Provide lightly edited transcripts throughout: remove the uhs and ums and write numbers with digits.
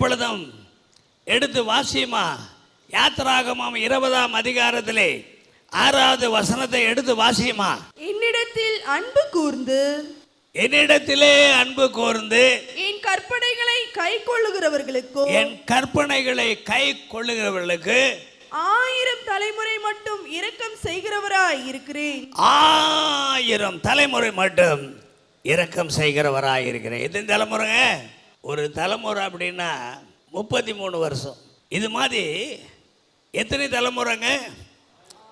எப்பொழுதும் எடுத்து வாசியுமா. யாத்திராகமம் 20ஆம் அதிகாரத்திலே 6வது வசனத்தை எடுத்து வாசியுமா. என்னிடத்தில் அன்பு கூர்ந்து, என்னிடத்திலே அன்பு கூர்ந்து என் கற்பனைகளை கை கொள்ளுகிறவர்களுக்கு, என் கற்பனைகளை கை கொள்ளுகிறவர்களுக்கு 1000 தலைமுறை மட்டும் இரக்கம் செய்கிறவராய் இருக்கிறேன். 1000 தலைமுறை மட்டும் இரக்கம் செய்கிறவராய் இருக்கிறேன். எத்தனை தலைமுறைங்க? ஒரு தலைமுறை அப்படின்னா 33 வருஷம். இது மாதிரி எத்தனை தலைமுறைங்க?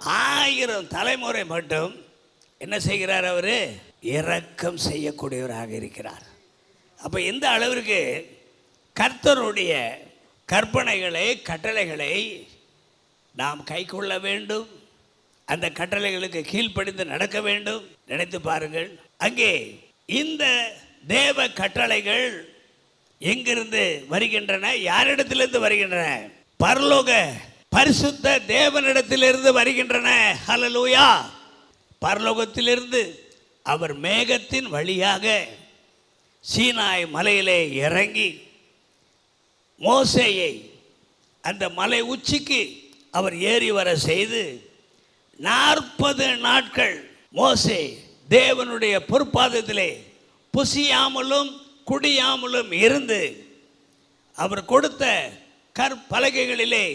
1000 தலைமுறை மட்டும் என்ன செய்கிறார்? அவர் இரக்கம் செய்யக்கூடியவராக இருக்கிறார். அப்போ எந்த அளவிற்கு கர்த்தருடைய கற்பனைகளை கட்டளைகளை நாம் கை கொள்ள வேண்டும், அந்த கட்டளைகளுக்கு கீழ்ப்படிந்து நடக்க வேண்டும். நினைத்து பாருங்கள், அங்கே இந்த தேவ கட்டளைகள் எங்கிருந்து வருகின்றன? யாரிடத்திலிருந்து வருகின்றன? பரலோக பரிசுத்த தேவனிடத்திலிருந்து வருகின்றன. ஹல்லேலூயா. பரலோகத்திலிருந்து அவர் மேகத்தின் வழியாக சீனாய் மலையிலே இறங்கி மோசேயை அந்த மலை உச்சிக்கு அவர் ஏறி வர செய்து 40 நாட்கள் மோசே தேவனுடைய பொற்பாதத்திலே புசியாமலும் குடியாமலும் இருந்து அவர் கொடுத்த கற்பலகைகளிலே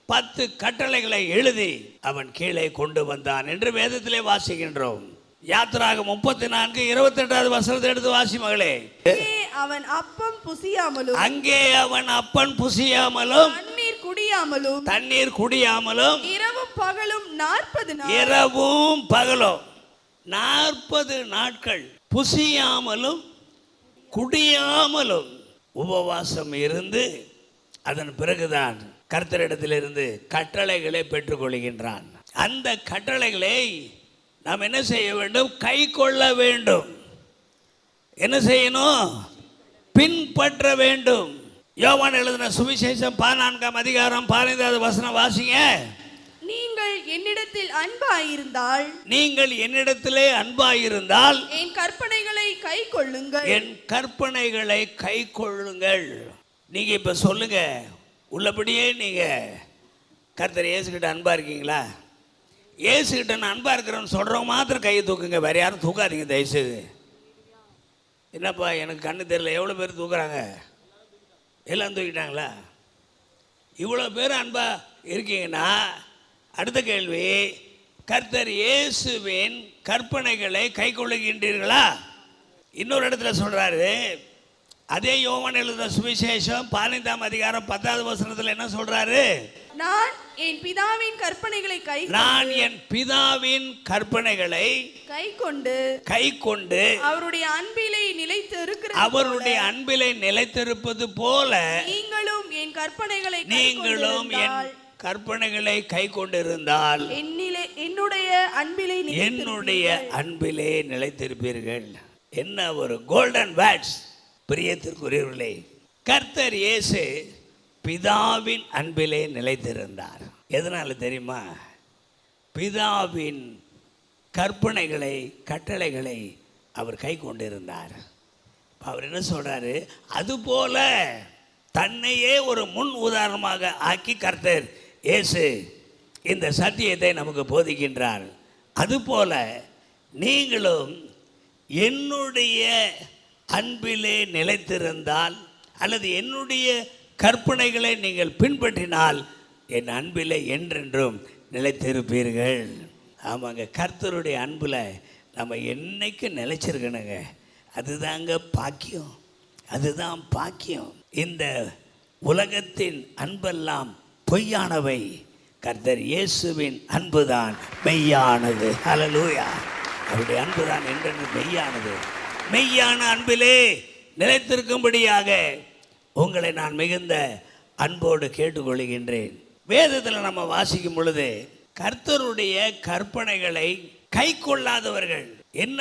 10 கட்டளைகளை எழுதி அவன் கீழே கொண்டு வந்தான் என்று வேதத்திலே வாசிக்கின்றோம். யாத்திராகமம் 34:28வது வசனத்தை எடுத்து வாசி மகளே. அவன் அப்பம் புசியாமலும், அங்கே அவன் அப்பன் புசியாமலும் தண்ணீர் குடியாமலும் இரவும் பகலும் 40 நாட்கள் புசியாமலும் குடியாமலும் உபவாசம் இருந்து அதன் பிறகுதான் கர்த்தரிடத்திலிருந்து கட்டளைகளை பெற்றுக்கொள்கின்றான். அந்த கட்டளைகளை நாம் என்ன செய்ய வேண்டும்? கை கொள்ள வேண்டும். என்ன செய்யணும்? பின்பற்ற வேண்டும். யோவான் எழுதின சுவிசேஷம் 14ஆம் அதிகாரம் 15வது வசனம் வாசிங்க. நீங்கள் என்னிடத்தில் அன்பாயிருந்தால், நீங்கள் என்னிடத்திலே அன்பாயிருந்தால் என் கற்பனைகளை கை கொள்ளுங்கள். என் கற்பனைகளை கை கொள்ளுங்கள். நீங்க இப்ப சொல்லுங்க, உள்ளபடியே நீங்க கர்த்தர் இயேசுகிட்ட அன்பா இருக்கீங்களா? இயேசுகிட்ட நான் அன்பா இருக்கிறேன்னு சொல்றவங்க மாத்திரம் கையை தூக்குங்க, வேற யாரும் தூக்காதீங்க தயவுசெய்து. என்னப்பா எனக்கு கண்ணு தெரியல, எவ்வளோ பேர் தூக்குறாங்க? எல்லாம் தூக்கிட்டாங்களா? இவ்வளோ பேர் அன்பா இருக்கீங்கன்னா அடுத்த கேள்வி, கர்த்தர் இயேசுவின் கற்பனைகளை கை கொள்ளுகின்றீர்களா? இன்னொரு இடத்துல சொல்றாரு, அதே யோவான் எழுதின சுவிசேஷம் 15ஆம் அதிகாரம் 10வது வசனத்தில் என்ன சொல்றாரு? நான் என் பிதாவின் கற்பனைகளை கை கொண்டு அவருடைய அன்பிலே நிலைத்திருப்பது போல நீங்களும் என் கற்பனைகளை கை கொண்டிருந்தால் என்னுடைய அன்பிலே நிலைத்திருப்பீர்கள். என்ன ஒரு கோல்டன் வேர்ட்ஸ் பிரியத்திற்குரியவர்களே. கர்த்தர் இயேசு பிதாவின் அன்பிலே நிலைத்திருந்தார். எதனால தெரியுமா? பிதாவின் கற்பனைகளை கட்டளைகளை அவர் கை கொண்டிருந்தார். அவர் என்ன சொல்றாரு? அதுபோல தன்னையே ஒரு முன் உதாரணமாக ஆக்கி கர்த்தர் இயேசு இந்த சத்தியத்தை நமக்கு போதிக்கின்றார். அதுபோல நீங்களும் என்னுடைய அன்பிலே நிலைத்திருந்தால் அல்லது என்னுடைய கற்பனைகளை நீங்கள் பின்பற்றினால் என் அன்பிலே என்றென்றும் நிலைத்திருப்பீர்கள். ஆமாங்க, கர்த்தருடைய அன்பில் நம்ம என்னைக்கு நிலைச்சிருக்கணுங்க. அதுதாங்க பாக்கியம், அதுதான் பாக்கியம். இந்த உலகத்தின் அன்பெல்லாம் பொய்யானவை, கர்த்தர் இயேசுவின் அன்புதான் மெய்யானது. ஹல்லேலூயா. அவருடைய அன்புதான் என்றென்றும் மெய்யானது. மெய்யான அன்பிலே நிலைத்திருக்கும்படியாக உங்களை நான் மிகுந்த அன்போடு கேட்டுக்கொள்கின்றேன். வேதத்தில் நம்ம வாசிக்கும் பொழுது கர்த்தருடைய கற்பனைகளை கை கொள்ளாதவர்கள் என்ன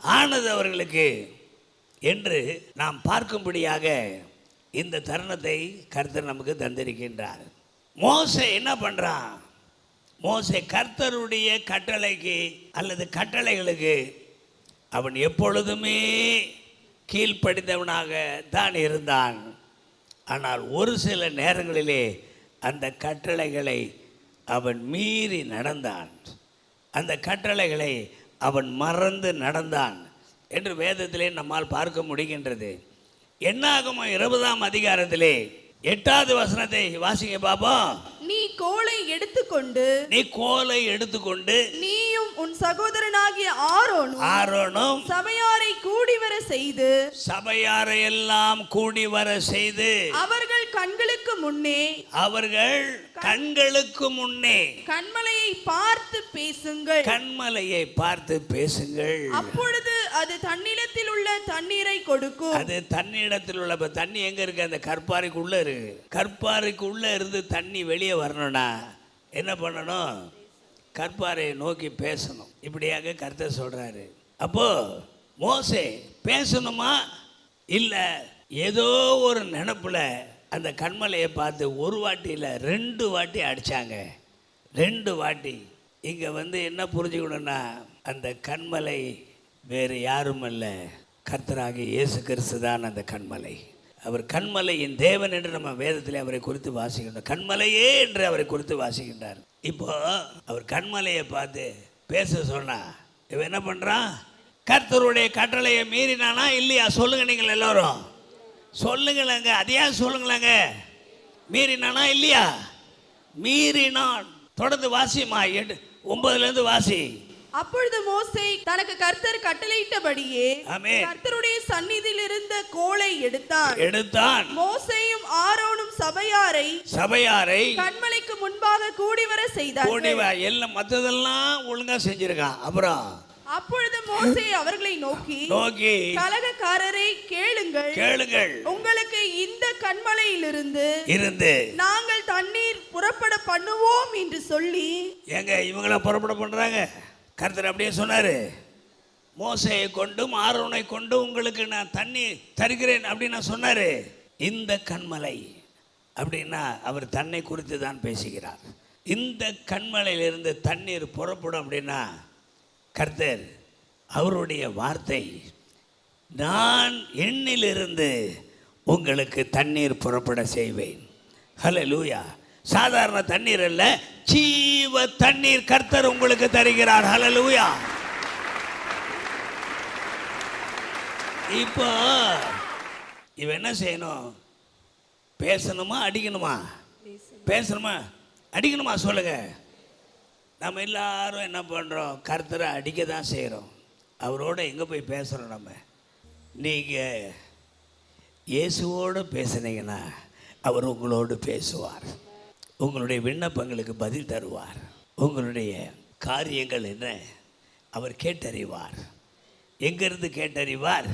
ஆனது அவர்களுக்கு என்று நாம் பார்க்கும்படியாக இந்த தருணத்தை கர்த்தர் நமக்கு தந்திருக்கின்றார். மோசே என்ன பண்றான்? மோசே கர்த்தருடைய கட்டளைக்கு அல்லது கட்டளைகளுக்கு அவன் எப்பொழுதுமே கீழ்ப்படிந்தவனாக தான் இருந்தான். ஆனால் ஒரு சில நேரங்களிலே அந்த கட்டளைகளை அவன் மீறி நடந்தான், அந்த கட்டளைகளை அவன் மறந்து நடந்தான் என்று வேதத்திலே நம்மால் பார்க்க முடிகின்றது. என்னாகுமோ 20ஆம் அதிகாரத்திலே 8வது வசனத்தை வாசிங்க பாப்போம். நீ கோலை எடுத்துக்கொண்டு நீயும் உன் சகோதரனாகிய ஆரோனும் சபையாரை எல்லாம் கூடி வர செய்து அவர்கள் கண்களுக்கு முன்னே கண்மலையை பார்த்து பேசுங்கள். அப்பொழுது அது தன்னிடத்தில் உள்ள தண்ணீரை கொடுக்கும். அது தன்னிடத்தில் உள்ள தண்ணி எங்க இருக்கு? அந்த கற்பாறைக்குள்ள இருக்கு. கற்பாறைக்குள்ள இருந்து தண்ணி வெளியே வரணும்னா என்ன பண்ணணும்? கற்பாறையை நோக்கி பேசணும். இப்படியாக கர்த்தர் சொல்றாரு. அப்போ மோசே பேசணுமா இல்ல ஏதோ ஒரு நினைப்புல அந்த கண்மலையை பார்த்து ஒரு வாட்டி இல்லை 2 வாட்டி அடிச்சாங்க. 2 வாட்டி. இங்க என்ன புரிஞ்சுக்கணும்னா அந்த கண்மலை வேறு யாரும் அல்ல, கர்த்தராகிய இயேசு கிறிஸ்து தான் அந்த கண்மலை. அவர் கண்மலையின் தேவன் என்று நம்ம வேதத்தில் அவரை குறித்து வாசிக்கின்றோம். கண்மலையே என்று அவரை குறித்து வாசிக்கின்றார். இப்போ அவர் கண்மலையை பார்த்து பேச சொன்னா இவன் என்ன பண்றான்? கர்த்தருடைய கட்டளையை மீறினானா இல்லையா? சொல்லுங்க, நீங்கள் எல்லாரும் சொல்லுங்களேங்க. அதையா சொல்லுங்களேங்க. மீறினானா இல்லையா? மீறினான். தொடர்ந்து வாசிமா 9 வாசி. அப்பொழுது மோசே தனக்கு கர்த்தர் கட்டளையிட்டபடியே கர்த்தருடைய சந்நிதியில் இருந்த கோலை எடுத்தான். மோசேயும் ஆரோனும் சபையாரை கண்மலைக்கு முன்பாக கூடி வர செய்தார்கள். எல்லாம் மத்ததெல்லாம் ஒழுங்கா செஞ்சிருக்கான். அப்புறம் அப்பொழுது மோசே அவர்களை நோக்கி கலகக்காரரை கேளுங்கள், உங்களுக்கு இந்த கண்மலையிலிருந்து நாங்கள் தண்ணீர் புறப்பட பண்ணுவோம் என்று சொல்லி. எங்க இவங்கள புறப்பட பண்றாங்க? கர்த்தர் அப்படியே சொன்னாரு, மோசையை கொண்டும் ஆரோனை கொண்டு உங்களுக்கு நான் தண்ணி தருகிறேன் அப்படின்னு சொன்னாரு. இந்த கண்மலை அப்படின்னா அவர் தன்னை குறித்து தான் பேசுகிறார். இந்த கண்மலையிலிருந்து தண்ணீர் புறப்படும் அப்படின்னா கர்த்தர் அவருடைய வார்த்தை, நான் எண்ணிலிருந்து உங்களுக்கு தண்ணீர் புறப்பட செய்வேன். ஹல்லேலூயா. சாதாரண தண்ணீர் அல்ல, ஜீவ தண்ணீர் கர்த்தர் உங்களுக்கு தருகிறார். ஹல்லேலூயா. இப்போ இவன் என்ன செய்யணும்? பேசணுமா அடிக்கணுமா? பேசணுமா அடிக்கணுமா? சொல்லுங்க. நம்ம எல்லாரும் என்ன பண்ணுறோம்? கர்த்தரை அடிக்க தான் செய்கிறோம். அவரோட எங்கே போய் பேசுகிறோம்? நம்ம நீங்கள் இயேசுவோடு பேசுனீங்கன்னா அவர் உங்களோடு பேசுவார். உங்களுடைய விண்ணப்பங்களுக்கு பதில் தருவார். உங்களுடைய காரியங்கள் என்ன அவர் கேட்டறிவார். எங்கேருந்து கேட்டறிவார்?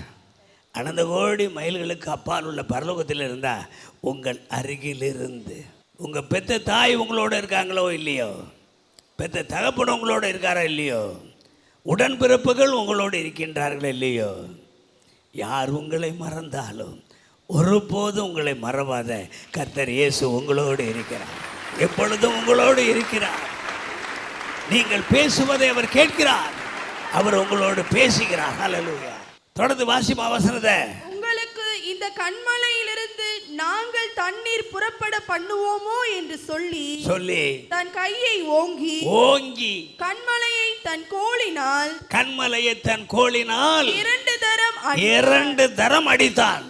அனந்த கோடி மைல்களுக்கு அப்பால் உள்ள பரலோகத்தில் இருந்தால் உங்கள் அருகிலிருந்து. உங்கள் பெத்த தாய் உங்களோட இருக்காங்களோ இல்லையோ? பெத்த தகப்பன் உங்களோட இருக்காரா இல்லையோ? உடன்பிறப்புகள் உங்களோடு இருக்கின்றார்கள் இல்லையோ? யார் உங்களை மறந்தாலும் ஒருபோதும் உங்களை மறவாத கர்த்தர் இயேசு உங்களோடு இருக்கிறார். எப்பொழுதும் உங்களோடு இருக்கிறார். நீங்கள் பேசுவதை அவர் கேட்கிறார். அவர் உங்களோடு பேசுகிறார். ஹல்லேலூயா. தொடர்ந்து வாசிமா வசனத்தை. உங்களுக்கு இந்த கண்மலையிலிருந்து நாங்கள் தண்ணீர் புறப்பட பண்ணுவோமோ என்று சொல்லி தன் கையை ஓங்கி கண்மலையை தன் கோலினால் 2 தரம் அடித்தான்.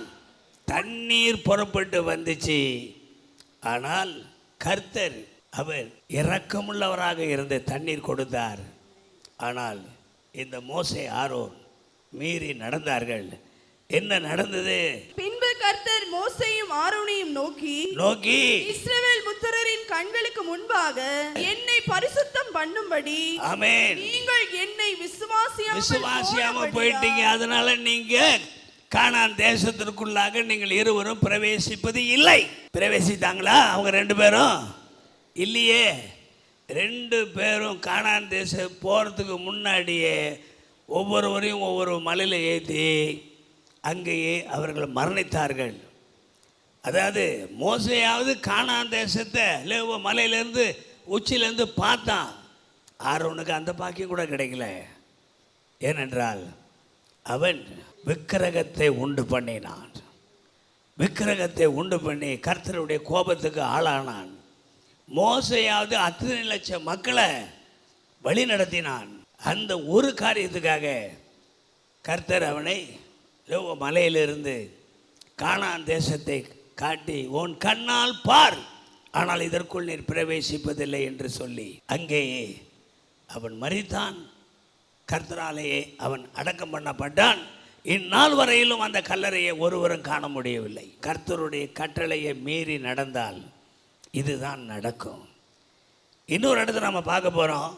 தண்ணீர் புறப்பட்டு வந்துச்சு. ஆனால் கர்த்தர் அவர் இரக்கமுள்ளவராக இருந்து தண்ணீர் கொடுத்தார். ஆனால் இந்த மோசே ஆரோன் மீறி நடந்தார்கள். என்ன நடந்தது? பின்பு கர்த்தர் மோசேயும் ஆரோனையும் நோக்கி இஸ்ரவேல் புத்திரரின் கண்களுக்கு முன்பாக என்னை பரிசுத்தம் பண்ணும்படி நீங்கள் என்னை விசுவாசியாம போயிட்டீங்க. அதனால நீங்க கானான் தேசத்திற்குள்ளாக நீங்கள் இருவரும் பிரவேசிப்பது இல்லை. பிரவேசித்தாங்களா? அவங்க 2 பேரும் இல்லையே. 2 பேரும் கானான் தேசம் போகிறதுக்கு முன்னாடியே ஒவ்வொருவரையும் ஒவ்வொரு மலையில் ஏற்றி அங்கேயே அவர்கள் மரணித்தார்கள். அதாவது மோசையாவது கானான் தேசத்தை லேவோ மலையிலேருந்து உச்சியிலேருந்து பார்த்தான். ஆரோனுக்கு அந்த பாக்கியம் கூட கிடைக்கல. ஏனென்றால் அவன் விக்கிரகத்தை உண்டு பண்ணினான். விக்கிரகத்தை உண்டு பண்ணி கர்த்தருடைய கோபத்துக்கு ஆளானான். மோசையாவது அத்தனை லட்சம் மக்களை வழி நடத்தினான். அந்த ஒரு காரியத்துக்காக கர்த்தர் அவனை மலையிலிருந்து கானான் தேசத்தை காட்டி, உன் கண்ணால் பார், ஆனால் இதற்குள் நீர் பிரவேசிப்பதில்லை என்று சொல்லி அங்கேயே அவன் மரித்தான். கர்த்தராலேயே அவன் அடக்கம் பண்ணப்பட்டான். இந்நாள் வரையிலும் அந்த கல்லறையை ஒருவரும் காண முடியவில்லை. கர்த்தருடைய கட்டளையை மீறி நடந்தால் இதுதான் நடக்கும். இன்னொரு இடத்துல நம்ம பார்க்க போகிறோம்.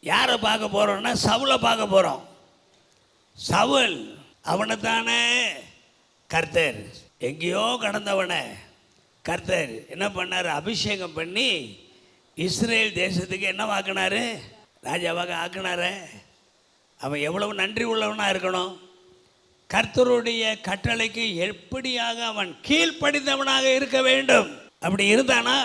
யாரை பார்க்க போகிறோம்னா சவுலை பார்க்க போகிறோம். சவுல் அவனைத்தானே கர்த்தர் எங்கேயோ கடந்தவனை கர்த்தர் என்ன பண்ணார்? அபிஷேகம் பண்ணி இஸ்ரேல் தேசத்துக்கு என்ன ஆக்கினாரு? ராஜாவாக ஆக்கினாரு. அவன் எவ்வளவு நன்றி உள்ளவனாக இருக்கணும். கர்த்தருடைய கட்டளைக்கு எப்படியாக அவன் கீழ்ப்படிந்தவனாக இருக்க வேண்டும். அப்படி இருந்தானா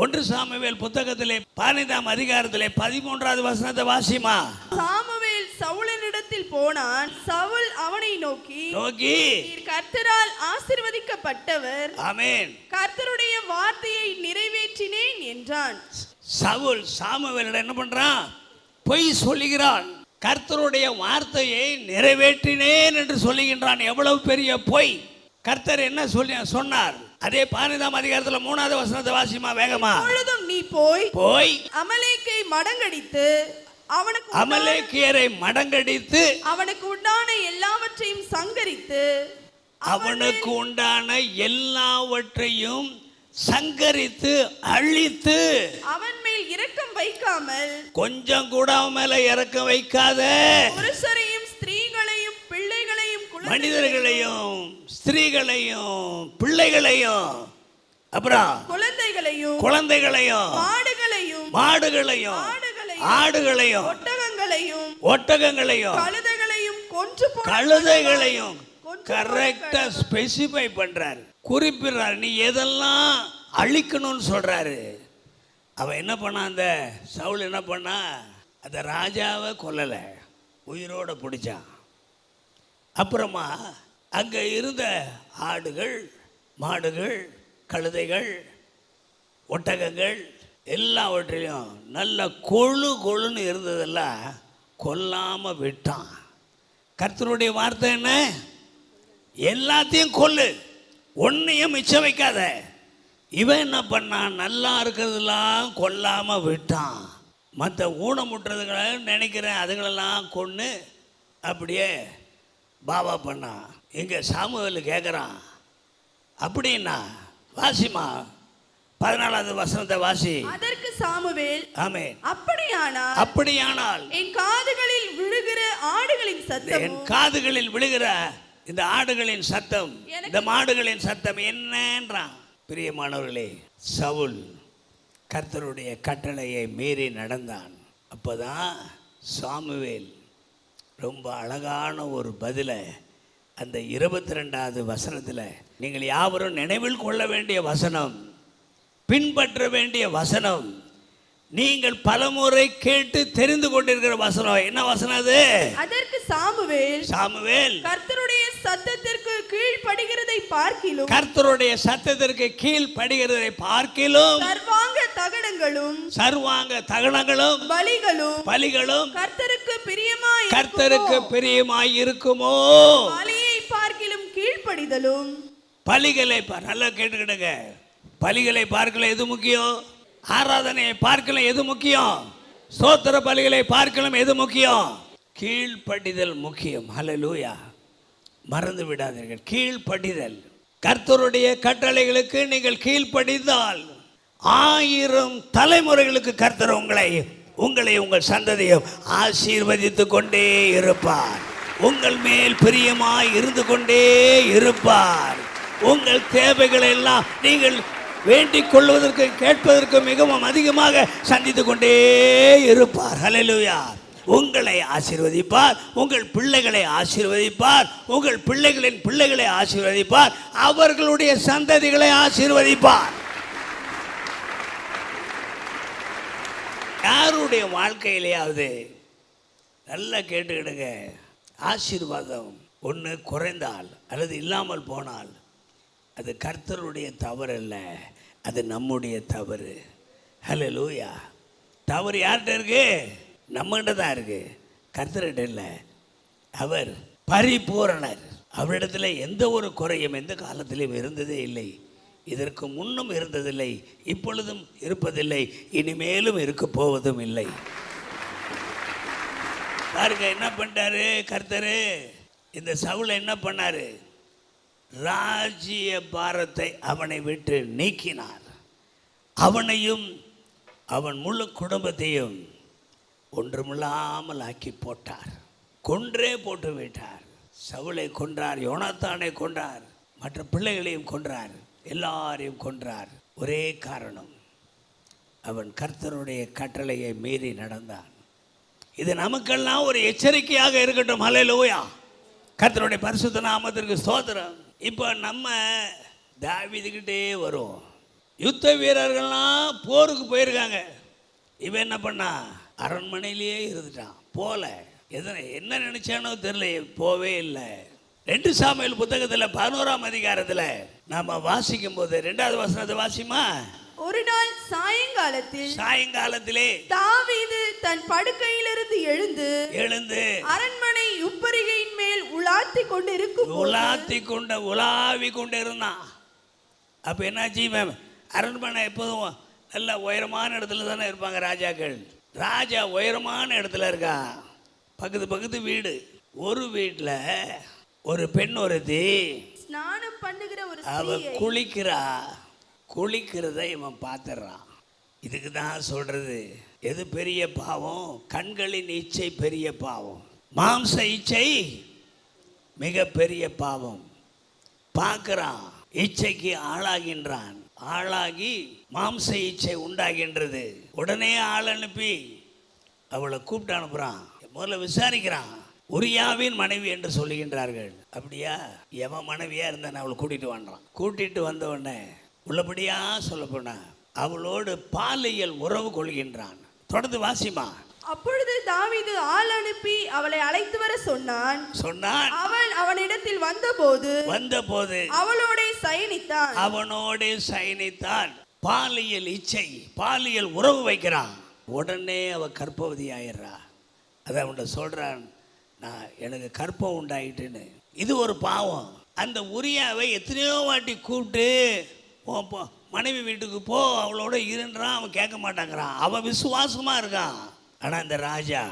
1 சாமுவேல் புத்தகத்திலே 15ஆம் அதிகாரத்திலே 13வது வசனத்தை வாசிமா. சாமுவேல் சவுலினிடத்தில் போனான். சவுல் அவனை நோக்கி நீர் கர்த்தரால் ஆசீர்வதிக்கப்பட்டவர், ஆமென், கர்த்தருடைய வார்த்தையை நிறைவேற்றினேன் என்றான். சவுல் சாமுவேலிடம் என்ன பண்றான்? பொய் சொல்லுகிறான். கர்த்தருடைய வார்த்தையை நிறைவேற்றினேன் என்று சொல்லுகின்றான். எவ்வளவு பெரிய பொய்! கர்த்தர் என்ன சொன்னார்? அதே 15ஆம் அதிகாரத்தில் 3வது வசனத்தை வாசிமா வேகமா. பொழுதும் நீ போய் அமலேக்கை மடங்கடித்து அமலேக்கியரை மடங்கடித்து அவனுக்கு உண்டான எல்லாவற்றையும் சங்கரித்து அவனுக்கு உண்டான எல்லாவற்றையும் சங்கரித்து அழித்து அவன் மேல் இரக்கம் வைக்காமல் கொஞ்சம் கூட அவன் மேல இரக்கம் வைக்காத புருஷரையும் ஸ்திரீகளையும் பிள்ளைகளையும் மனிதர்களையும் ஸ்திரீகளையும் பிள்ளைகளையும் அப்புறம் குழந்தைகளையும் மாடுகளையும் ஆடுகளையும் ஒட்டகங்களையும் கழுதைகளையும் கரெக்டா ஸ்பெசிஃபை பண்றாரு, குறிப்பிடுறாரு. நீ எதெல்லாம் அழிக்கணும்னு சொல்றாரு. அவன் என்ன பண்ணா? அந்த சவுல் என்ன பண்ணா? அந்த ராஜாவை கொல்லலை, உயிரோட பிடிச்சான். அப்புறமா அங்கே இருந்த ஆடுகள், மாடுகள், கழுதைகள், ஒட்டகங்கள் எல்லாவற்றிலையும் நல்ல கொழுன்னு இருந்ததெல்லாம் கொல்லாமல் விட்டான். கர்த்தருடைய வார்த்தை என்ன? எல்லாத்தையும் கொல்லு, ஒன்றையும் மிச்சம் வைக்காத. இவன் என்ன பண்ணான்? நல்லா இருக்கிறதெல்லாம் கொல்லாமல் விட்டான். மற்ற ஊனமுட்டுறதுகளை நினைக்கிறேன் அதுகளெல்லாம் கொன்று அப்படியே பாவா பண்ணான். இங்கே சாமுவேல் கேட்குறான், அப்படின்னா வாசிமா 14வது வசனத்தை வாசி. அதற்கு சாமுவேல், ஆமென், அப்படியானால் என் காதுகளில் விழுகிற ஆடுகளின் சத்தம், என் காதுகளில் விழுகிற இந்த ஆடுகளின் சத்தம், இந்த மாடுகளின் சத்தம் என்னன்றான். பிரியமானவர்களே, சவுல் கர்த்தருடைய கட்டளையை மீறி நடந்தான். அப்போதான் சாமுவேல் ரொம்ப அழகான ஒரு பதிலை அந்த 22வது வசனத்தில், நீங்கள் யாவரும் நினைவில் கொள்ள வேண்டிய வசனம், பின்பற்ற வேண்டிய வசனம், நீங்கள் பலமுறை கேட்டு தெரிந்து கொண்டிருக்கிற வசனம். என்ன வசனம் அது? அதற்கு சாமுவேல் கர்த்தருடைய சத்தத்திற்கு கீழ்ப்படிகிறதை பார்க்கிலும், கர்த்தருடைய சத்தத்திற்கு கீழ்ப்படிகிறதை பார்க்கிலும் சர்வாங்க தகனங்களும் பலிகளும் கர்த்தருக்கு பிரியமாய் இருக்குமோ? பலியை பார்க்கிலும் கீழ்ப்படிதலும். பலிகளை நல்லா கேட்டுக்கிடுங்க. பலிகளை பார்க்கல எது முக்கியம்? ஆராதனையை பார்க்கல எது முக்கியம்? ஸ்தோத்திர பலிகளை பார்க்கலாம் எது முக்கியம்? கீழ்ப்படிதல் முக்கியம். ஹல்லேலூயா. மறந்து விடாதீர்கள், கீழ்ப்படிதல். கர்த்தருடைய கட்டளைகளுக்கு நீங்கள் கீழ்ப்படிந்தால் 1000 தலைமுறைகளுக்கு கர்த்தர் உங்களை உங்கள் சந்ததியும் ஆசீர்வதித்து கொண்டே இருப்பார். உங்கள் மேல் பிரியமாய் இருந்து கொண்டே இருப்பார். உங்கள் தேவைகளை எல்லாம் நீங்கள் வேண்டிக் கொள்வதற்கு கேட்பதற்கு மிகவும் அதிகமாக சந்தித்து கொண்டே இருப்பார். ஹல்லேலூயா. உங்களை ஆசீர்வதிப்பார், உங்கள் பிள்ளைகளை ஆசீர்வதிப்பார், உங்கள் பிள்ளைகளின் பிள்ளைகளை ஆசீர்வதிப்பார், அவர்களுடைய சந்ததிகளை ஆசீர்வதிப்பார். யாருடைய வாழ்க்கையிலேயாவது நல்லா கேட்டுக்கிடுங்க, ஆசீர்வாதம் ஒன்று குறைந்தால் அல்லது இல்லாமல் போனால் அது கர்த்தருடைய தவறு அல்ல, அது நம்முடைய தவறு. ஹல்லேலூயா. தவறு யார்கிட்ட இருக்கு? நம்மகிட்ட தான் இருக்கு, கர்த்தர்கிட்ட இல்லை. அவர் பரிபூரணர். அவரிடத்துல எந்த ஒரு குறையும் எந்த காலத்திலும் இருந்ததே இல்லை. இதற்கு முன்னும் இருந்ததில்லை, இப்பொழுதும் இருப்பதில்லை, இனிமேலும் இருக்க போவதும் இல்லை. பாருங்க என்ன பண்ணிட்டாரு கர்த்தரு. இந்த சவுலை என்ன பண்ணாரு? ராஜ்ய பாரத்தை அவனை விட்டு நீக்கினார். அவனையும் அவன் முழு குடும்பத்தையும் ஒன்றுமில்லாமல் ஆக்கி போட்டார். கொன்றே போட்டு விட்டார். சவுலை கொன்றார், யோனாத்தானை கொன்றார், மற்ற பிள்ளைகளையும் கொன்றார், எல்லாரையும் கொன்றார். ஒரே காரணம், அவன் கர்த்தருடைய கட்டளையை மீறி நடந்தான். இது நமக்கெல்லாம் ஒரு எச்சரிக்கையாக இருக்கட்டும். ஹல்லேலூயா. கர்த்தருடைய பரிசுத்த நாமத்திற்கு ஸ்தோத்திரம். இப்போ நம்ம தாவீதுகிட்டே வரும். யுத்த வீரர்கள்லாம் போருக்கு போயிருக்காங்க. இவன் என்ன பண்ணா? அரண்மனையிலேயே இருந்துட்டான். போல என்ன நினைச்சானோ தெரியல, போவே இல்லை. 2 சாமுவேல் புத்தகத்தில் 11ஆம் அதிகாரத்தில் நாம் வாசிக்கும் போது 2வது வசனத்தை வாசிமா. ஒரு நாள் சாயங்காலத்திலே தாவீது தன் படுக்கையிலிருந்து எழுந்து அரண்மனை உப்பரிகையின் மேல் உலாத்தி கொண்டு இருந்தான். அப்ப என்னாச்சு? அரண்மனை எப்போதும் நல்ல உயரமான இடத்துல தானே இருப்பாங்க ராஜாக்கள். ராஜா உயரமான இடத்துல இருக்கா, பக்கத்து வீடு. ஒரு வீட்டுல ஒரு பெண் ஒருத்தி ஸ்நானம் பண்ணுகிற ஒரு அவ குளிக்கிறத இவன் பார்த்துறான். இதுக்கு தான் சொல்றது, எது பெரிய பாவம்? கண்களின் இச்சை பெரிய பாவம், மாம்ச இச்சை மிக பெரிய பாவம். பார்க்கிறான், இச்சைக்கு ஆளாகின்றான். ஆளாகி மாம்ச இச்சை உண்டாகின்றது. உடனே ஆள் அனுப்பி அவளை கூப்பிட்டு அனுப்புறான். முதல்ல விசாரிக்கிறான். உரியாவின் மனைவி என்று சொல்லுகின்றார்கள். அப்படியா? எவன் மனைவியா இருந்தான் அவளை கூட்டிட்டு வந்த உடனே உள்ளபடியா சொல்ல போனா அவளோடு பாலியல் உறவு கொள்கின்றான். தொடர்ந்து வாசிமா. அப்பொழுது தாவீது ஆள் அனுப்பி அவளை அழைத்து வர சொன்னான். அவள் அவனிடத்தில் வந்தபோது அவனோட சயனித்தான். பாலியல் இச்சை, பாலியல் உறவு வைக்கிறான். உடனே அவ கர்ப்பவதி ஆயிடுறா. அதை அவன்கிட்ட சொல்றான், நான் எனக்கு கர்ப்பம் உண்டாயிட்டுன்னு. இது ஒரு பாவம். அந்த உரியாவை எத்தனையோ வாட்டி கூப்பிட்டு போ, மனைவி வீட்டுக்கு போ, அவளோட இருன்றான். அவன் கேட்க மாட்டாங்கிறான். அவன் விசுவாசமா இருக்கான். ஆனா இந்த ராஜா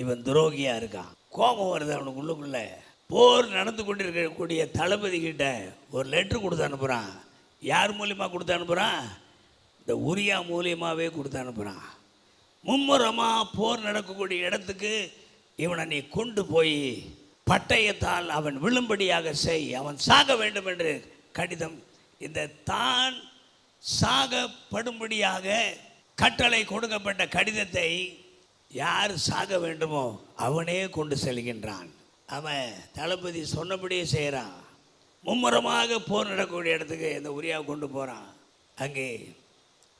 இவன் துரோகியா இருக்கான். கோபம் வருது அவனுக்கு உள்ளுக்குள்ள. போர் நடந்து கொண்டிருக்கக்கூடிய தளபதி கிட்ட ஒரு லெட்டர் கொடுத்து அனுப்புறான். யார் மூலியமா கொடுத்து அனுப்புறான்? இந்த உரியா மூலியமாவே கொடுத்து அனுப்புறான். மும்முரமா போர் நடக்கக்கூடிய இடத்துக்கு இவனை நீ கொண்டு போய் பட்டயத்தால் அவன் விழும்படியாக செய், அவன் சாக வேண்டும் என்று கடிதம். இந்த தான் சாகப்படும்படியாக கட்டளை கொடுக்கப்பட்ட கடிதத்தை யார் சாக வேண்டுமோ அவனே கொண்டு செல்கின்றான். அவன் தளபதி சொன்னபடியே செய்கிறான். மும்முரமாக போர் நடக்கக்கூடிய இடத்துக்கு இந்த உரியாவை கொண்டு போகிறான். அங்கே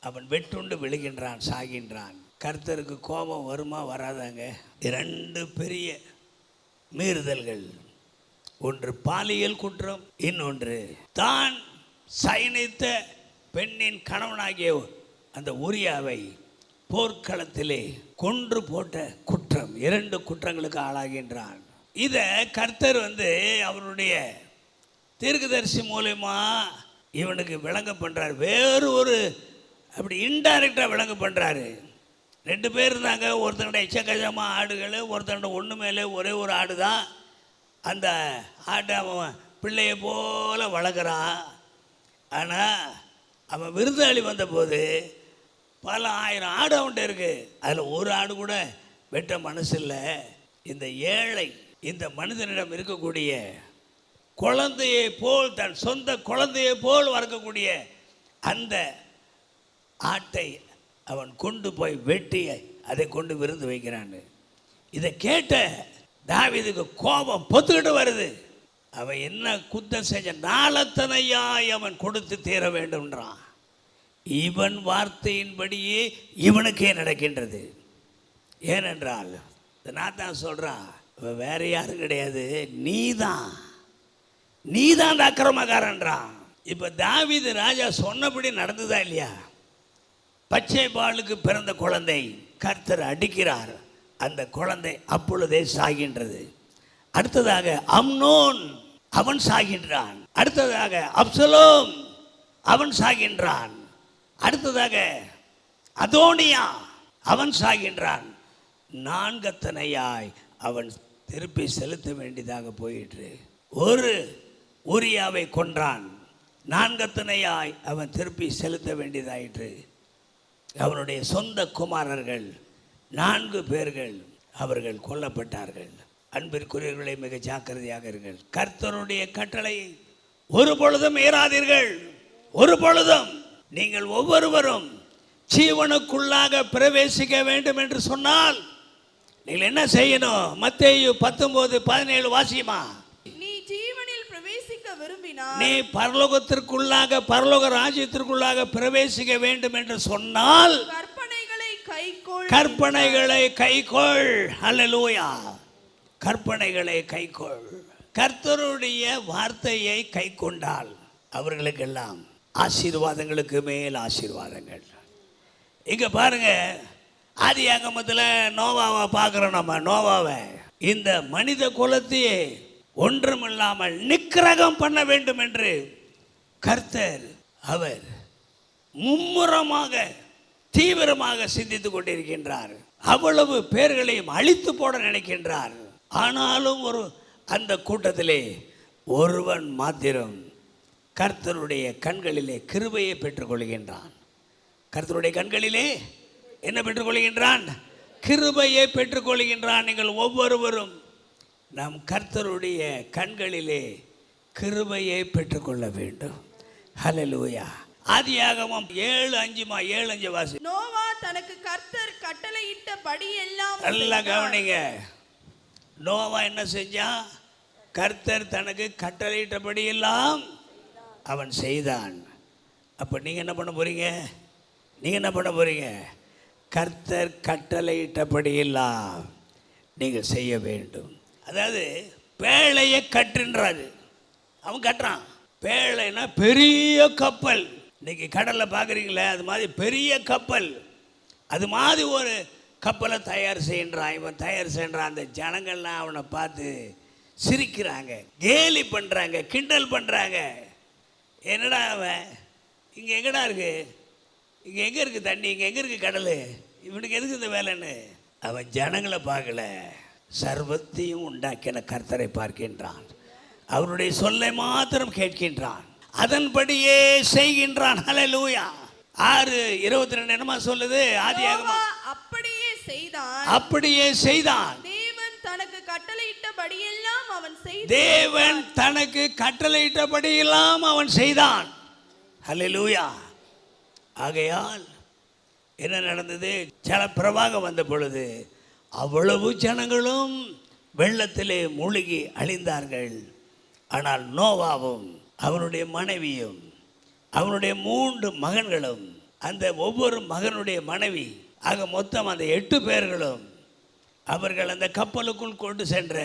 அவன் வெட்டுண்டு விழுகின்றான், சாகின்றான். கர்த்தருக்கு கோபம் வருமா வராதாங்க? 2 பெரிய மீறுதல்கள். ஒன்று பாலியல் குற்றம், இன்னொன்று தான் சயனித்த பெண்ணின் கணவனாகிய அந்த உரியாவை போர்க்களத்திலே கொன்று போட்ட குற்றம். 2 குற்றங்களுக்கு ஆளாகின்றான். இதை கர்த்தர் அவருடைய தீர்க்கதரிசி மூலமா இவனுக்கு விளங்க பண்றாரு. வேறு ஒரு அப்படி இன்டைரக்டா விளங்க பண்றாரு. 2 பேர் இருந்தாங்க. ஒருத்தனுடைய எச்சக்கஜமாக ஆடுகள், ஒருத்தனுடைய ஒன்றுமேலே ஒரே ஒரு ஆடு தான். அந்த ஆட்டை அவன் பிள்ளையை போல வளர்க்குறான். ஆனால் அவன் விருந்தாளி வந்தபோது பல 1000 ஆடு அவன்கிட்ட இருக்கு. அதில் ஒரு ஆடு கூட வெட்ட மனசு இல்லை. இந்த ஏழை இந்த மனிதனிடம் இருக்கக்கூடிய குழந்தையை போல், தன் சொந்த குழந்தையை போல் வளர்க்கக்கூடிய அந்த ஆட்டை அவன் கொண்டு போய் வெட்டி அதை கொண்டு விருந்து வைக்கிறான். இதை கேட்ட தாவீதுக்கு கோபம் பொத்துக்கிட்டு வருது. அவன் என்ன குத்தம் செஞ்ச? நாளத்தனையாய் அவன் கொடுத்து தீர வேண்டும்ன்றான். இவன் வார்த்தையின்படியே இவனுக்கே நடக்கின்றது. ஏனென்றால் நான் தான் சொல்றான், வேற யாரும் கிடையாது, நீதான் அக்கிரமக்காரன்றான். இப்போ தாவீது ராஜா சொன்னபடி நடந்ததா இல்லையா? பச்சை பாலுக்கு பிறந்த குழந்தை கர்த்தர் அடிக்கிறார், அந்த குழந்தை அப்பொழுதே சாகின்றது. அடுத்ததாக அம்னோன் அவன் சாகின்றான். அடுத்ததாக அப்சலோம் அவன் சாகின்றான். அடுத்ததாக அதோனியா அவன் சாகின்றான். நான்கத்தனையாய் அவன் திருப்பி செலுத்த வேண்டியதாக போயிற்று. ஒரு ஊரியாவை கொன்றான், நான்கத்தனையாய் அவன் திருப்பி செலுத்த வேண்டியதாயிற்று. அவனுடைய சொந்த குமாரர்கள் 4 பேர்கள் அவர்கள் கொல்லப்பட்டார்கள். அன்பிற்குரியவர்களை மிக ஜாக்கிரதையாக இருங்கள். கர்த்தருடைய கட்டளையை ஒரு பொழுதும் மீறாதீர்கள். ஒரு பொழுதும். நீங்கள் ஒவ்வொருவரும் ஜீவனுக்குள்ளாக பிரவேசிக்க வேண்டும் என்று சொன்னால் நீங்கள் என்ன செய்யணும்? மத்தேயு 19:17 வாசியுமா. நீ ஜீவனில் பிரவேசிக்க விரும்பினால், நீ பரலோகத்திற்குள்ளாக பரலோக ராஜ்யத்திற்குள்ளாக பிரவேசிக்க வேண்டும் என்று சொன்னால் கற்பனைகளை கைக்கொள். கற்பனைகளை கைக்கொள். அல்லேலூயா. கற்பனைகளை கைக்கொள். கர்த்தருடைய வார்த்தையை கைக்கொண்டால் அவர்களுக்கெல்லாம் ஆசீர்வாதங்களுக்கு மேல் ஆசீர்வாதங்கள். இங்க பாருங்க, ஆதியாகமத்தில் நோவாவை பார்க்குறோம். நம்ம நோவாவை இந்த மனித குலத்தையே ஒன்றுமில்லாமல் நிக்கிரகம் பண்ண வேண்டும் என்று கர்த்தர் அவர் மும்முரமாக தீவிரமாக சிந்தித்துக் கொண்டிருக்கின்றார். அவ்வளவு பேர்களையும் அழித்து போட நினைக்கின்றார். ஆனாலும் அந்த கூட்டத்திலே ஒருவன் மாத்திரம் கர்த்தருடைய கண்களிலே கிருபையை பெற்றுக்கொள்கின்றான். கர்த்தருடைய கண்களிலே என்ன பெற்றுக்கொள்கின்றான்? கிருபையை பெற்றுக்கொள்கின்றான். நீங்கள் ஒவ்வொருவரும் நம் கர்த்தருடைய கண்களிலே கிருபையை பெற்றுக்கொள்ள வேண்டும். ஹல்லேலூயா. ஆதியாகமம் 7:5 வாசி. நோவா தனக்கு கர்த்தர் கட்டளையிட்டபடி எல்லாம் நல்லா கவனிங்க. நோவா என்ன செஞ்சான்? கர்த்தர் தனக்கு கட்டளையிட்டபடி எல்லாம் அவன் செய்தான். அப்போ நீங்கள் என்ன பண்ண போறீங்க? நீங்கள் என்ன பண்ண போறீங்க? கர்த்தர் கட்டளையிட்டபடி எல்லாம் நீங்கள் செய்ய வேண்டும். அதாவது பேழையை கட்டுன்றாரு. அவன் கட்டுறான். பேழைனா பெரிய கப்பல். இன்னைக்கு கடலில் பார்க்குறீங்களே, அது மாதிரி பெரிய கப்பல். அது மாதிரி ஒரு கப்பலை தயார் செய்கின்றான். இவன் தயார் செய்கிறான். அந்த ஜனங்கள்லாம் அவனை பார்த்து சிரிக்கிறாங்க, கேலி பண்ணுறாங்க, கிண்டல் பண்ணுறாங்க. என்னடா அவன் இங்கே எங்கடா இருக்கு? இங்கே எங்கே இருக்குது தண்ணி? இங்கே எங்கே இருக்குது கடல்? இவனுக்கு எதுக்கு இந்த வேலைன்னு அவன் ஜனங்களை பார்க்கல, சர்வத்தையும் உண்டாக்கின கர்த்தரை பார்க்கின்றான். அவருடைய சொல்லை மாத்திரம் கேட்கின்றான், அதன்படியே செய்கின்றான். ஹல்லேலூயா. 6:22 என்னமா சொல்லுது? ஆதியாகமம் அப்படியே செய்தான். அப்படியே செய்தான். தேவன் தனக்கு கட்டளையிட்டபடியெல்லாம் அவன் செய்தான். தேவன் தனக்கு கட்டளையிட்டபடியெல்லாம் அவன் செய்தான். ஹல்லேலூயா. ஆகையால் என்ன நடந்தது? ஜலப்பிரவாகம் வந்த பொழுது அவ்வளவு ஜனங்களும் வெள்ளத்திலே மூழ்கி அழிந்தார்கள். ஆனால் நோவாவும் அவனுடைய மனைவியும் அவனுடைய 3 மகன்களும் அந்த ஒவ்வொரு மகனுடைய மனைவி ஆக மொத்தம் அந்த 8 பேர்களும் அவர்கள் அந்த கப்பலுக்குள் கொண்டு சென்ற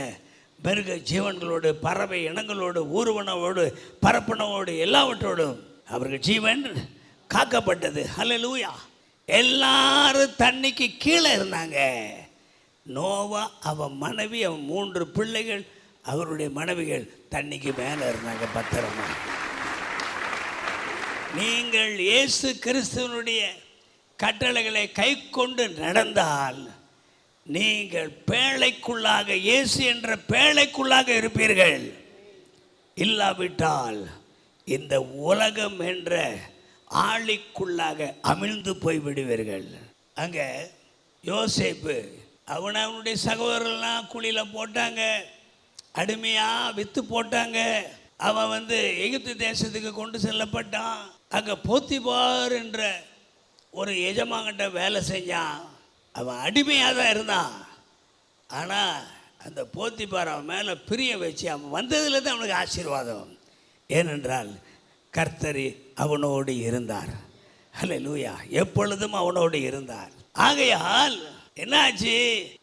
மிருக ஜீவன்களோடு, பறவை இனங்களோடு, ஊர்வனவோடு, பரப்பனவோடு எல்லாவற்றோடும் அவர்கள் ஜீவன் காக்கப்பட்டது. ஹல்லேலூயா. எல்லாரும் தண்ணிக்கு கீழே இருந்தாங்க. நோவா, அவன் மனைவி, அவன் 3 பிள்ளைகள், அவருடைய மனைவிகள் தண்ணிக்கு மேலே இருந்தாங்க பத்திரமா. நீங்கள் இயேசு கிறிஸ்துவனுடைய கட்டளைகளை கை கொண்டு நடந்தால் நீங்கள் பேழைக்குள்ளாக, இயேசு என்ற பேழைக்குள்ளாக இருப்பீர்கள். இல்லாவிட்டால் இந்த உலகம் என்ற ஆளிக்குள்ளாக அமிழ்ந்து போய் விடுவீர்கள். அங்கே யோசேப்பு அவனுடைய சகோதரர்கள்லாம் குழியில் போட்டாங்க, அடிமையாக விற்று போட்டாங்க. அவன் எகிப்து தேசத்துக்கு கொண்டு செல்லப்பட்டான். அங்கே போத்திபார் என்ற ஒரு எஜமான்கிட்ட வேலை செஞ்சான். அவன் அடிமையாக தான் இருந்தான். ஆனால் அந்த போத்திபார் அவன் மேலே பிரிய வச்சு அவன் வந்ததுலேருந்து அவனுக்கு ஆசீர்வாதம். ஏனென்றால் கர்த்தர் அவனோடு இருந்தார். ஹல்லேலூயா. எப்பொழுதும் அவனோடு இருந்தார். ஆகையால் என்னாச்சு?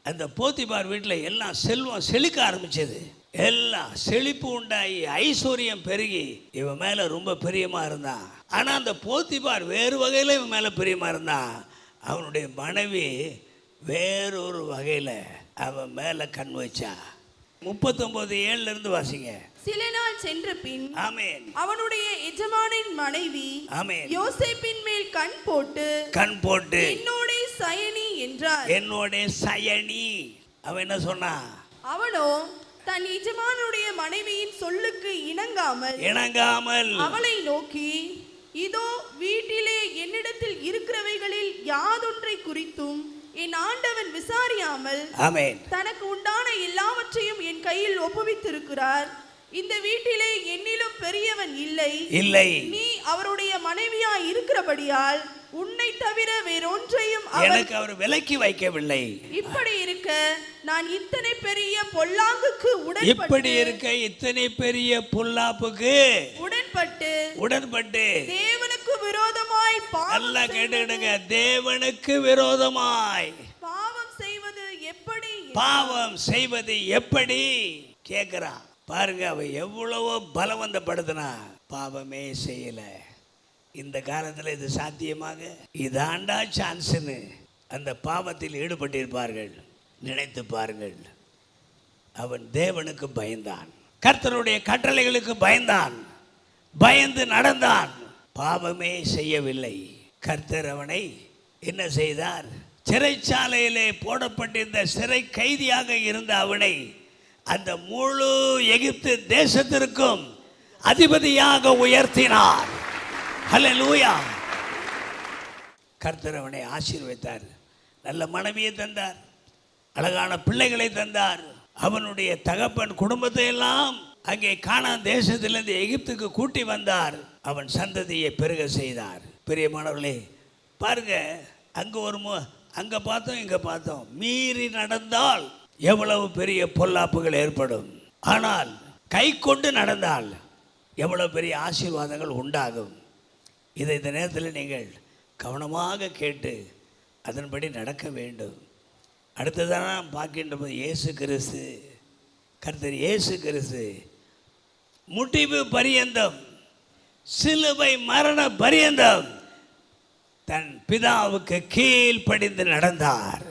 அந்த போத்திபார் வீட்டில் எல்லாம் செல்வம் செழிக்க ஆரம்பிச்சது. எல்லாம் செழிப்பு உண்டாகி ஐஸ்வர்யம் பெருகி இவன் மேலே ரொம்ப பிரியமாக இருந்தான். ஆனால் அந்த போத்திபார் வேறு வகையில் இவன் மேலே பிரியமாக இருந்தான். அவனுடைய மனைவி வேறொரு வகையில் அவன் மேலே கண் வச்சா. 39:7 வாசிங்க. சில நாள் சென்ற பின் ஆமென் அவனுடைய எஜமானின் மனைவி ஆமென் யோசேப்பின் மேல் கண் போட்டு என்னோட சயனி என்றார். என்னோட சயனி. அவன் என்ன சொன்னான்? அவனோ தன் எஜமானுடைய மனைவியின் சொல்லுக்கு இணங்காமல் அவளை நோக்கி, இதோ வீட்டிலே என்னிடத்தில் இருக்கிறவைகளில் யாதொன்றை குறித்தும் என் ஆண்டவன் விசாரியாமல் தனக்கு உண்டான எல்லாவற்றையும் என் கையில் ஒப்புவித்திருக்கிறார். இந்த வீட்டிலே என்னிலும் பெரியவன் இல்லை. நீ அவருடைய மனைவியா இருக்கிறபடியால் உன்னை தவிர வேறொன்றையும் எனக்கு அவர் விலக்கி வைக்கவில்லை. இப்படி இருக்க நான் இத்தனை பெரிய பொல்லாங்குக்கு உடன்பட்டு தேவனுக்கு விரோதமாய் தேவனுக்கு விரோதமாய் பாவம் செய்வது எப்படி கேட்கிறான் பாருங்க. அவ எவ்வளவோ பலவந்தப்படுத்தினா பாவமே செய்யல. இந்த காலத்தில் இது சாத்தியமாக இதாண்டா சான்ஸ்னு அந்த பாவத்தில் ஈடுபட்டிருப்பார்கள். நினைத்து பாருங்கள். அவன் தேவனுக்கு பயந்தான், கர்த்தருடைய கட்டளைகளுக்கு பயந்தான், பயந்து நடந்தான், பாவமே செய்யவில்லை. கர்த்தர் அவனை என்ன செய்தார்? சிறைச்சாலையிலே போடப்பட்டிருந்த சிறை கைதியாக இருந்த அவனை அந்த முழு எகிப்து தேசத்திற்கும் அதிபதியாக உயர்த்தினார். ஹல்லேலூயா. கர்த்தர் அவனை ஆசீர்வதித்தார். நல்ல மனைவியை தந்தார், அழகான பிள்ளைகளை தந்தார். அவனுடைய தகப்பன் குடும்பத்தை எல்லாம் அங்கே கானான் தேசத்திலிருந்து எகிப்துக்கு கூட்டி வந்தார். அவன் சந்ததியை பெருக செய்தார். பிரியமானவர்களே பாருங்க, அங்க பார்த்தோம் இங்க பார்த்தோம். மீறி நடந்தால் எவ்வளவு பெரிய பொல்லாப்புகள் ஏற்படும். ஆனால் கை கொண்டு நடந்தால் எவ்வளவு பெரிய ஆசீர்வாதங்கள் உண்டாகும். இதை இந்த நேரத்தில் நீங்கள் கவனமாக கேட்டு அதன்படி நடக்க வேண்டும். அடுத்ததான் நாம் பார்க்கின்ற போது இயேசு கிறிஸ்து, கர்த்தர் இயேசு கிறிஸ்து முடிவு பரியந்தம், சிலுவை மரண பரியந்தம் தன் பிதாவுக்கு கீழ்ப்படிந்து நடந்தார்.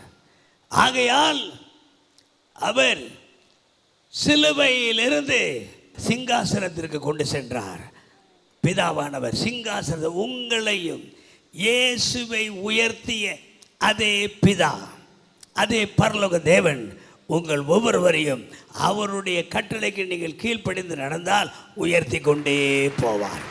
ஆகையால் அவர் சிலுவையிலிருந்து சிங்காசனத்திற்கு கொண்டு சென்றார். பிதாவானவர் சிங்காசனத்தை, உங்களையும் இயேசுவை உயர்த்திய அதே பிதா, அதே பரலோக தேவன் உங்கள் ஒவ்வொருவரையும் அவருடைய கட்டளைக்கு நீங்கள் கீழ்ப்படிந்து நடந்தால் உயர்த்தி கொண்டே போவார்.